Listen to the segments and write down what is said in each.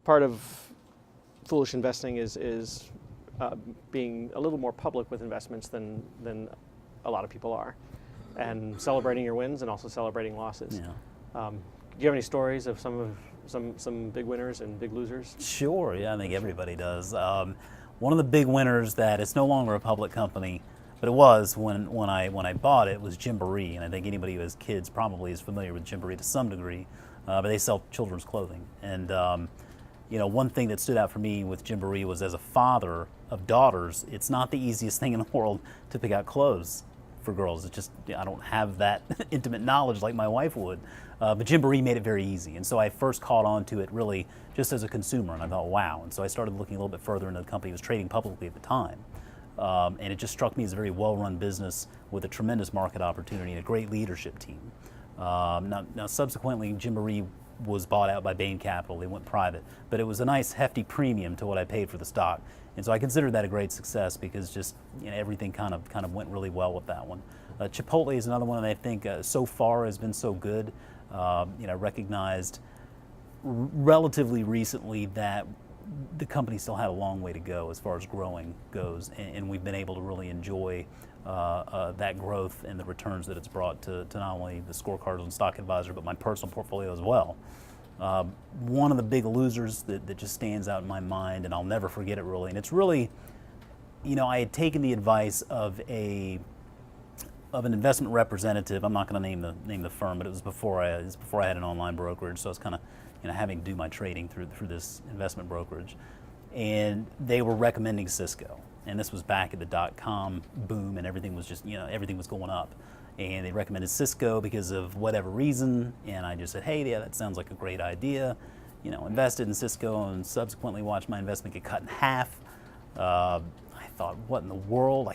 part of foolish investing is being a little more public with investments than a lot of people are, and celebrating your wins and also celebrating losses. Yeah. Do you have any stories of some big winners and big losers? Sure, yeah, I think everybody does. One of the big winners that it's no longer a public company, but it was when I bought it, was Gymboree, and I think anybody who has kids probably is familiar with Gymboree to some degree, but they sell children's clothing. And one thing that stood out for me with Gymboree was, as a father of daughters, it's not the easiest thing in the world to pick out clothes for girls. It's just, I don't have that intimate knowledge like my wife would. But Gymboree made it very easy. And so I first caught on to it really just as a consumer, and I thought, wow. And so I started looking a little bit further into the company. It was trading publicly at the time. And it just struck me as a very well-run business with a tremendous market opportunity and a great leadership team. Now subsequently, Gymboree was bought out by Bain Capital. They went private, but it was a nice hefty premium to what I paid for the stock. And so I considered that a great success because just everything kind of went really well with that one. Chipotle is another one that I think so far has been so good. Recognized relatively recently that the company still had a long way to go as far as growing goes, and we've been able to really enjoy that growth and the returns that it's brought to not only the scorecards on Stock Advisor, but my personal portfolio as well. One of the big losers that just stands out in my mind, and I'll never forget it really, and it's really, I had taken the advice of an investment representative. I'm not going to name the firm, but it was before I had an online brokerage, so I was kind of having to do my trading through this investment brokerage, and they were recommending Cisco. And this was back at the .com boom, and everything was just, everything was going up. And they recommended Cisco because of whatever reason, and I just said, hey, yeah, that sounds like a great idea. Invested in Cisco, and subsequently watched my investment get cut in half. I thought, what in the world?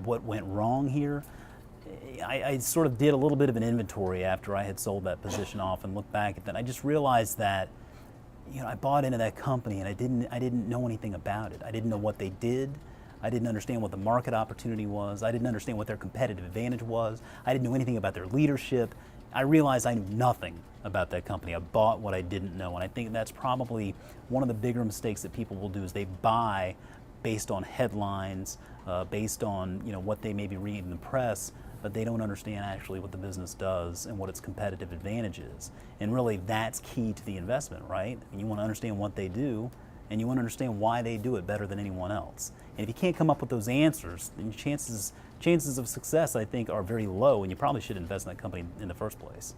What went wrong here? I sort of did a little bit of an inventory after I had sold that position off and looked back at that. I just realized that I bought into that company and I didn't know anything about it. I didn't know what they did. I didn't understand what the market opportunity was. I didn't understand what their competitive advantage was. I didn't know anything about their leadership. I realized I knew nothing about that company. I bought what I didn't know, and I think that's probably one of the bigger mistakes that people will do, is they buy based on headlines, based on what they maybe read in the press, but they don't understand actually what the business does and what its competitive advantage is. And really, that's key to the investment, right? You want to understand what they do, and you want to understand why they do it better than anyone else. And if you can't come up with those answers, then chances of success, I think, are very low, and you probably should invest in that company in the first place.